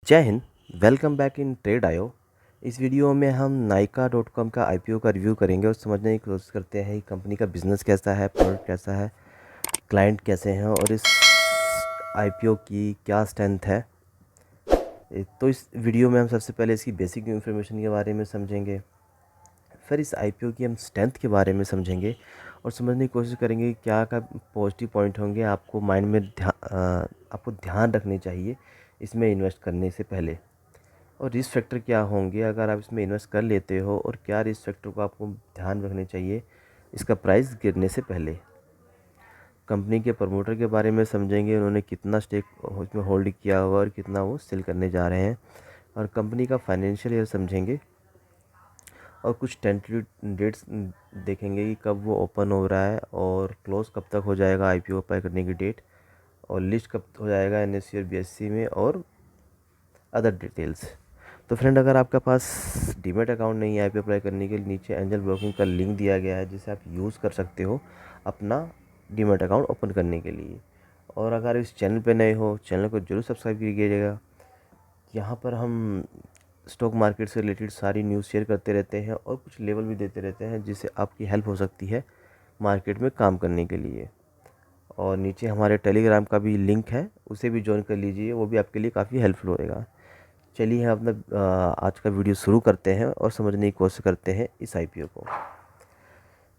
जय Hind. Welcome back in trade आयो। इस वीडियो में हम नायका डॉट कॉम का आईपीओ का रिव्यू करेंगे और समझने की कोशिश करते हैं कि कंपनी का बिज़नेस कैसा है, प्रोडक्ट कैसा है, क्लाइंट कैसे हैं और इस आईपीओ की क्या स्ट्रेंथ है। तो इस वीडियो में हम सबसे पहले इसकी बेसिक इन्फॉर्मेशन के बारे में समझेंगे, फिर इस आईपीओ की हम स्ट्रेंथ के बारे में समझेंगे और समझने की कोशिश करेंगे कि क्या क्या पॉजिटिव पॉइंट होंगे आपको माइंड में आपको ध्यान रखने चाहिए इसमें इन्वेस्ट करने से पहले, और रिस्क फैक्टर क्या होंगे अगर आप इसमें इन्वेस्ट कर लेते हो, और क्या रिस्क फैक्टर को आपको ध्यान रखने चाहिए इसका प्राइस गिरने से पहले। कंपनी के प्रमोटर के बारे में समझेंगे, उन्होंने कितना स्टेक उसमें होल्ड किया हुआ और कितना वो सेल करने जा रहे हैं, और कंपनी का फाइनेंशियल ईयर समझेंगे और कुछ टेंटेटिव डेट्स देखेंगे कि कब वो ओपन हो रहा है और क्लोज़ कब तक हो जाएगा आईपीओ अप्लाई करने की डेट, और लिस्ट कब हो जाएगा एनएससी और बीएससी में, और अदर डिटेल्स। तो फ्रेंड, अगर आपके पास डीमैट अकाउंट नहीं है आईपीओ अप्लाई करने के लिए, नीचे एंजल ब्रोकिंग का लिंक दिया गया है जिसे आप यूज़ कर सकते हो अपना डीमैट अकाउंट ओपन करने के लिए। और अगर इस चैनल पे नए हो, चैनल को जरूर सब्सक्राइब कीजिएगा। यहाँ पर हम स्टॉक मार्केट से रिलेटेड सारी न्यूज़ शेयर करते रहते हैं और कुछ लेवल भी देते रहते हैं जिससे आपकी हेल्प हो सकती है मार्केट में काम करने के लिए। और नीचे हमारे टेलीग्राम का भी लिंक है, उसे भी ज्वाइन कर लीजिए, वो भी आपके लिए काफ़ी हेल्पफुल होएगा। चलिए हम अपना आज का वीडियो शुरू करते हैं और समझने की कोशिश करते हैं इस आईपीओ को।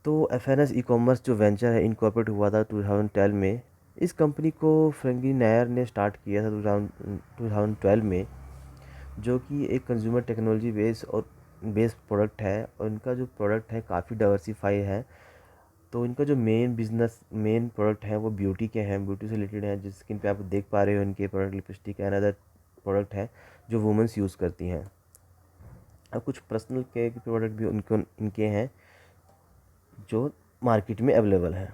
तो एफएनएस ई कॉमर्स जो वेंचर है इनकॉर्पोरेट हुआ था 2012 में। इस कंपनी को फ्रैंकलिन नायर ने स्टार्ट किया था 2012 में, जो कि एक कंज्यूमर टेक्नोलॉजी बेस्ड प्रोडक्ट है, और इनका जो प्रोडक्ट है काफ़ी डाइवर्सिफाई है। तो इनका जो मेन प्रोडक्ट है वो ब्यूटी के हैं, ब्यूटी से रिलेटेड है, जिस स्किन पे आप देख पा रहे हो इनके product lipstick and other product है जो वुमेंस यूज़ करती हैं। अब कुछ पर्सनल केयर के प्रोडक्ट भी इनके हैं जो मार्केट में अवेलेबल हैं।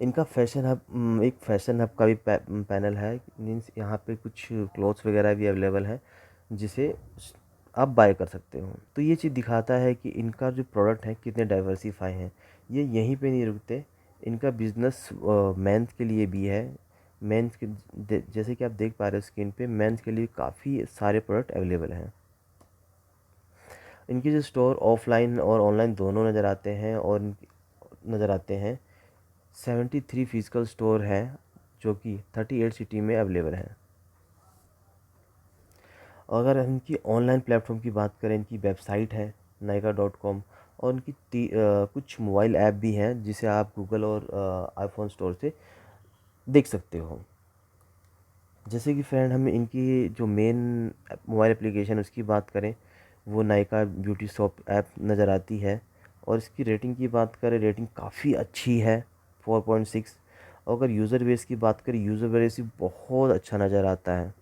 इनका एक फैशन हब का भी पैनल है, मीन्स यहाँ पे कुछ क्लोथ्स वगैरह भी अवेलेबल है जिसे आप बाय कर सकते हो। तो ये चीज़ दिखाता है कि इनका जो प्रोडक्ट है कितने डाइवर्सिफाई हैं। ये यहीं पे नहीं रुकते, इनका बिजनेस मेंस के लिए भी है। मेंस के जैसे कि आप देख पा रहे हो स्क्रीन पे, मेंस के लिए काफ़ी सारे प्रोडक्ट अवेलेबल हैं। इनके जो स्टोर ऑफलाइन और ऑनलाइन दोनों नज़र आते हैं। 73 फिजिकल स्टोर हैं जो कि 38 सिटी में अवेलेबल हैं। अगर इनकी ऑनलाइन प्लेटफॉर्म की बात करें, इनकी वेबसाइट है नायका.com, और इनकी कुछ मोबाइल ऐप भी हैं जिसे आप गूगल और आईफोन स्टोर से देख सकते हो। जैसे कि फ्रेंड, हम इनकी जो मेन मोबाइल एप्लीकेशन उसकी बात करें, वो नायका ब्यूटी शॉप ऐप नज़र आती है, और इसकी रेटिंग की बात करें, रेटिंग काफ़ी अच्छी है 4.6। और अगर यूज़र बेस की बात करें, यूज़र बेस भी बहुत अच्छा नज़र आता है।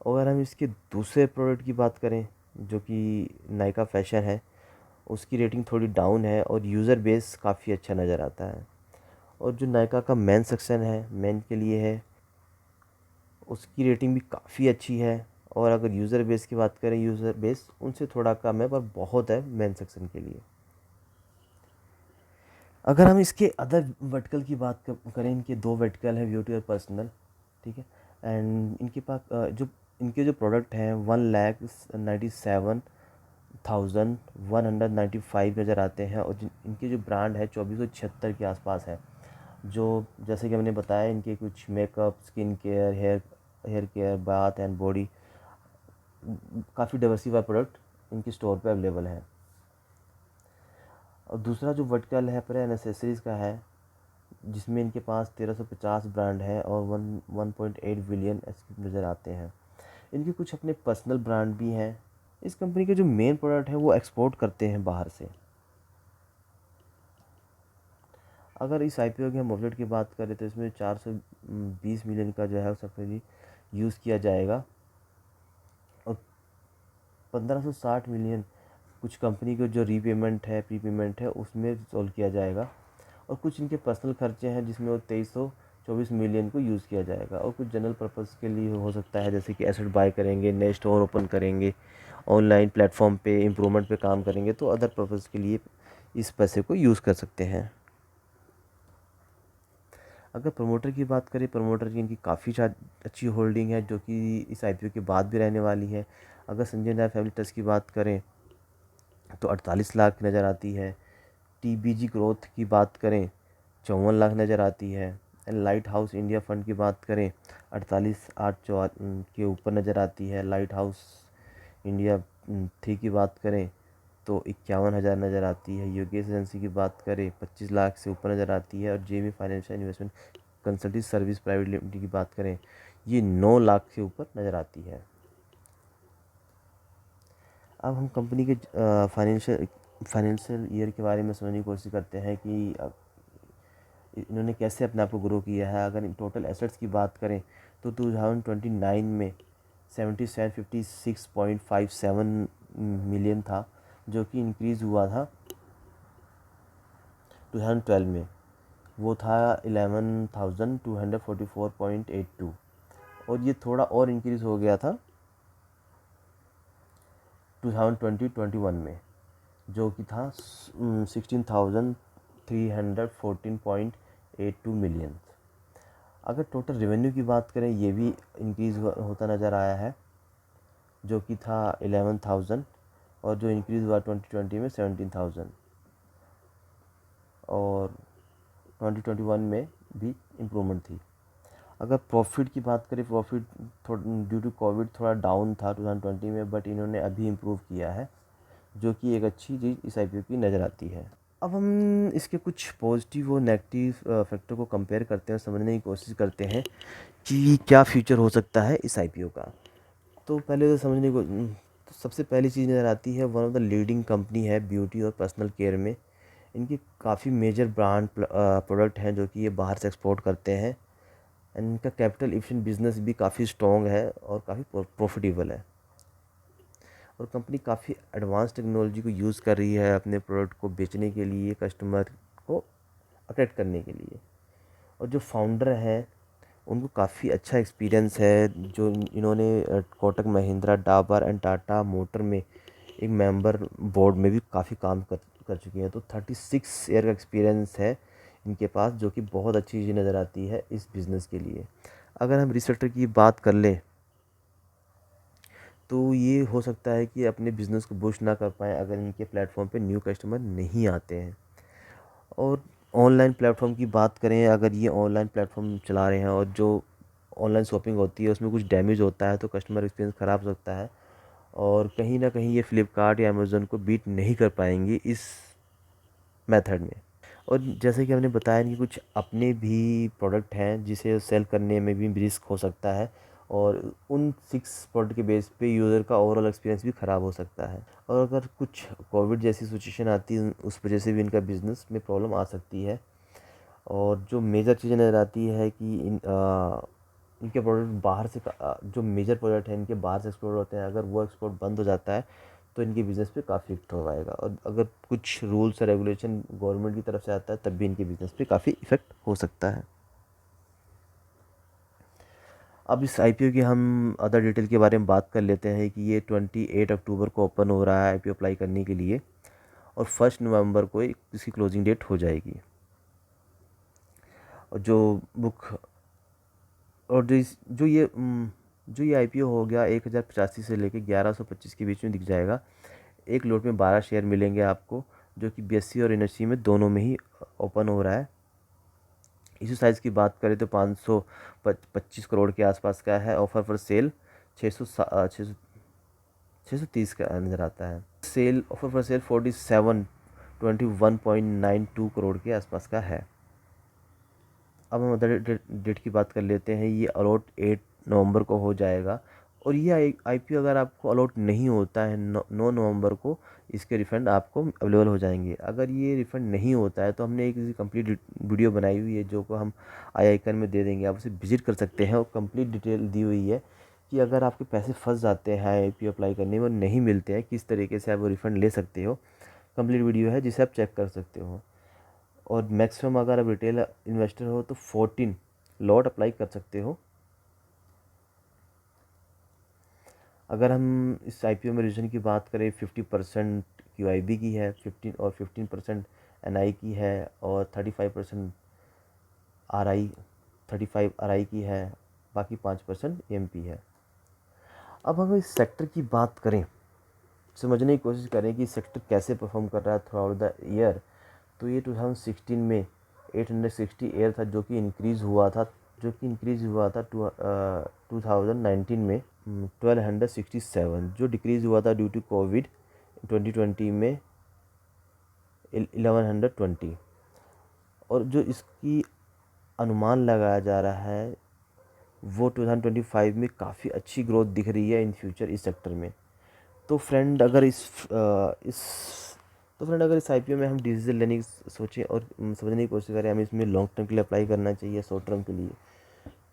और अगर हम इसके दूसरे प्रोडक्ट की बात करें जो कि नायका फैशन है, उसकी रेटिंग थोड़ी डाउन है और यूज़र बेस काफ़ी अच्छा नज़र आता है। और जो नायका का मेन सेक्शन है, मेन के लिए है, उसकी रेटिंग भी काफ़ी अच्छी है। और अगर यूज़र बेस की बात करें, यूज़र बेस उनसे थोड़ा कम है पर बहुत है मेन सेक्शन के लिए। अगर हम इसके अदर वर्टिकल की बात करें, इनके दो वर्टिकल हैं, ब्यूटी और पर्सनल, ठीक है। एंड इनके पास इनके जो प्रोडक्ट हैं 1,97,195 नज़र आते हैं, और इनके जो ब्रांड है 2476 के आसपास है। जो जैसे कि हमने बताया, इनके कुछ makeup, skin care, hair care, bath and body, काफ़ी डाइवर्सिफाइड प्रोडक्ट इनके स्टोर पे अवेलेबल हैं। और दूसरा जो वर्टिकल है पर एसेसरीज़ का है, जिसमें इनके पास 1350 ब्रांड है और 1.8 बिलियन नज़र आते हैं। इनके कुछ अपने पर्सनल ब्रांड भी हैं। इस कंपनी के जो मेन प्रोडक्ट है वो एक्सपोर्ट करते हैं बाहर से। अगर इस आईपीओ की हम बजट की बात करें तो इसमें 420 मिलियन का जो है सब्सिडी यूज़ किया जाएगा, और 1560 मिलियन कुछ कंपनी के जो रीपेमेंट है, प्रीपेमेंट है, उसमें सॉल्व किया जाएगा। और कुछ इनके पर्सनल खर्चे हैं जिसमें वो 2324 मिलियन को यूज़ किया जाएगा। और कुछ जनरल पर्पज़ के लिए हो सकता है, जैसे कि एसेट बाय करेंगे, नए स्टोर ओपन करेंगे, ऑनलाइन प्लेटफॉर्म पे इम्प्रूवमेंट पे काम करेंगे, तो अदर पर्पज़ के लिए इस पैसे को यूज़ कर सकते हैं। अगर प्रमोटर की बात करें, प्रमोटर की इनकी काफ़ी अच्छी होल्डिंग है जो कि इस आईपीओ के बाद भी रहने वाली है। अगर संजय नायर फैमिली ट्रस्ट की बात करें तो 48 लाख नज़र आती है। टीबीजी ग्रोथ की बात करें 54 लाख नज़र आती है। And light house India fund की बात करें 48,804 के ऊपर नज़र आती है। लाइट हाउस इंडिया 3 की बात करें तो 51,000 नज़र आती है। योगेश एजेंसी की बात करें 25 लाख से ऊपर नज़र आती है। और Jamie financial investment consulting service private limited की बात करें ये 9 लाख से ऊपर नज़र आती है। अब हम कंपनी के फाइनेंशियल ईयर के बारे में समझने की कोशिश करते हैं कि इन्होंने कैसे अपने आप को ग्रो किया है। अगर टोटल एसेट्स की बात करें तो 2029 में 7756.57 मिलियन था, जो कि इंक्रीज़ हुआ था 2012 में, वो था 11,244.82, और ये थोड़ा और इंक्रीज़ हो गया था 2021 में, जो कि था 16,314.82 मिलियन। अगर टोटल रेवेन्यू की बात करें ये भी इंक्रीज़ होता नज़र आया है, जो कि था 11,000, और जो इंक्रीज़ हुआ 2020 में 17,000, और 2021 में भी इम्प्रूवमेंट थी। अगर प्रॉफिट की बात करें, प्रॉफिट ड्यू टू कोविड थोड़ा डाउन था 2020 में, बट इन्होंने अभी इम्प्रूव किया है, जो कि एक अच्छी चीज़ इस आईपीओ की नज़र आती है। अब हम इसके कुछ पॉजिटिव और नेगेटिव फैक्टर को कंपेयर करते हैं और समझने की कोशिश करते हैं कि क्या फ्यूचर हो सकता है इस आईपीओ का। तो पहले तो समझने को तो सबसे पहली चीज़ नज़र आती है, one of the leading company है ब्यूटी और पर्सनल केयर में। इनकी काफ़ी मेजर ब्रांड प्रोडक्ट हैं जो कि ये बाहर से एक्सपोर्ट करते हैं। एंड इनका कैपिटल एफिशिएंट बिजनेस भी काफ़ी स्ट्रॉन्ग है और काफ़ी प्रॉफिटेबल है। और कंपनी काफ़ी एडवांस टेक्नोलॉजी को यूज़ कर रही है अपने प्रोडक्ट को बेचने के लिए, कस्टमर को अट्रैक्ट करने के लिए। और जो फाउंडर हैं उनको काफ़ी अच्छा एक्सपीरियंस है, जो इन्होंने कोटक महिंद्रा, डाबर एंड टाटा मोटर में एक मेंबर बोर्ड में भी काफ़ी काम कर चुके हैं। तो 36 ईयर का एक्सपीरियंस है इनके पास, जो कि बहुत अच्छी चीज़ नज़र आती है इस बिज़नेस के लिए। अगर हम रिसेक्टर की बात कर लें तो ये हो सकता है कि अपने बिज़नेस को बूस्ट ना कर पाएँ अगर इनके प्लेटफॉर्म पे न्यू कस्टमर नहीं आते हैं। और ऑनलाइन प्लेटफॉर्म की बात करें, अगर ये ऑनलाइन प्लेटफॉर्म चला रहे हैं और जो ऑनलाइन शॉपिंग होती है उसमें कुछ डैमेज होता है तो कस्टमर एक्सपीरियंस ख़राब हो सकता है, और कहीं ना कहीं ये फ्लिपकार्ट या अमेज़न को बीट नहीं कर पाएंगी इस मेथड में। और जैसे कि हमने बताया कि कुछ अपने भी प्रोडक्ट हैं जिसे सेल करने में भी रिस्क हो सकता है, और उन 6 प्रोडक्ट के बेस पे यूज़र का ओवरऑल एक्सपीरियंस भी ख़राब हो सकता है। और अगर कुछ कोविड जैसी सिचुएशन आती है उस वजह से भी इनका बिज़नेस में प्रॉब्लम आ सकती है। और जो मेजर चीज़ें नज़र आती है कि इनके प्रोडक्ट बाहर से जो मेजर प्रोडक्ट हैं इनके बाहर से एक्सपोर्ट होते हैं, अगर वो एक्सपोर्ट बंद हो जाता है तो इनके बिज़नेस पे काफ़ी इफेक्ट हो आएगा। और अगर कुछ रूल्स और रेगुलेशन गवर्नमेंट की तरफ से आता है तब भी इनके बिज़नेस पे काफ़ी इफेक्ट हो सकता है। अब इस आईपीओ की हम अदर डिटेल के बारे में बात कर लेते हैं कि ये 28 अक्टूबर को ओपन हो रहा है आईपीओ अप्लाई करने के लिए, और 1 नवंबर को इसकी क्लोजिंग डेट हो जाएगी। और जो बुक और जो ये आईपीओ हो गया 1085 से लेकर 1125 के बीच में दिख जाएगा। एक लोट में 12 शेयर मिलेंगे आपको, जो कि बीएससी और एनएससी में दोनों में ही ओपन हो रहा है। इशू साइज़ की बात करें तो 525 करोड़ के आसपास का है। ऑफर फॉर सेल 630 का नज़र आता है। Cell offer for sale 4721.92 crore के आसपास का है। अब हम अदर डेट की बात कर लेते हैं। ये अलॉट 8 नवंबर को हो जाएगा, और ये आईपीओ अगर आपको अलॉट नहीं होता है 9 नवंबर को, इसके रिफ़ंड आपको अवेलेबल हो जाएंगे। अगर ये रिफ़ंड नहीं होता है तो हमने एक कंप्लीट वीडियो बनाई हुई है जो को हम आई आइकन में दे देंगे, आप उसे विजिट कर सकते हैं। और कंप्लीट डिटेल दी हुई है कि अगर आपके पैसे फंस जाते हैं आईपीओ अप्लाई करने में और नहीं मिलते हैं, किस तरीके से आप वो रिफ़ंड ले सकते हो। कंप्लीट वीडियो है जिसे आप चेक कर सकते हो। और मैक्सिमम अगर आप रिटेल इन्वेस्टर हो तो 14 लॉट अप्लाई कर सकते हो। अगर हम इस आईपीओ में रिजन की बात करें 50% क्यूआईबी की है, 15% एनआई की है, और 35% RI 35 RI की है, बाकी 5% AMP है। अब हम इस सेक्टर की बात करें, समझने की कोशिश करें कि सेक्टर कैसे परफॉर्म कर रहा है थ्रू आउट द ईयर, तो ये 2016 में 860 एयर था, जो कि इंक्रीज़ हुआ था 2019 में 1267, जो डिक्रीज़ हुआ था ड्यू टू कोविड 2020 में 1120। और जो इसकी अनुमान लगाया जा रहा है वो 2025 में काफ़ी अच्छी ग्रोथ दिख रही है इन फ्यूचर इस सेक्टर में। तो फ्रेंड अगर इस IPO में हम डिसीजन लेने की सोचें और समझने की कोशिश करें, हमें इसमें लॉन्ग टर्म के लिए अप्लाई करना चाहिए शॉर्ट टर्म के लिए,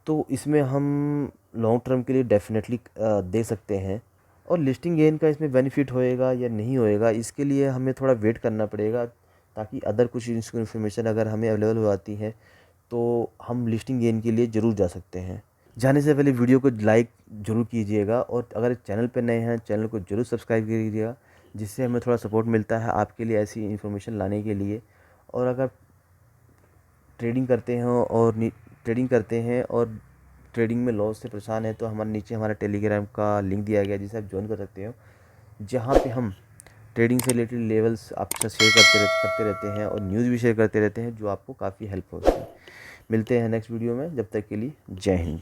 तो इसमें हम लॉन्ग टर्म के लिए डेफिनेटली दे सकते हैं। और लिस्टिंग गेन का इसमें बेनिफिट होएगा या नहीं होएगा, इसके लिए हमें थोड़ा वेट करना पड़ेगा, ताकि अदर कुछ इन्फॉर्मेशन अगर हमें अवेलेबल हो जाती है तो हम लिस्टिंग गेन के लिए ज़रूर जा सकते हैं। जाने से पहले वीडियो को लाइक ज़रूर कीजिएगा, और अगर चैनल पर नए हैं चैनल को ज़रूर सब्सक्राइब कीजिएगा, जिससे हमें थोड़ा सपोर्ट मिलता है आपके लिए ऐसी इन्फॉर्मेशन लाने के लिए। और अगर ट्रेडिंग करते हैं और ट्रेडिंग में लॉस से परेशान है, तो हमारे नीचे हमारा टेलीग्राम का लिंक दिया गया है, जिसे आप ज्वाइन कर सकते हो, जहाँ पे हम ट्रेडिंग से रिलेटेड लेवल्स आपके साथ शेयर करते रहते हैं और न्यूज़ भी शेयर करते रहते हैं, जो आपको काफ़ी हेल्प होती है। मिलते हैं नेक्स्ट वीडियो में, जब तक के लिए जय हिंद।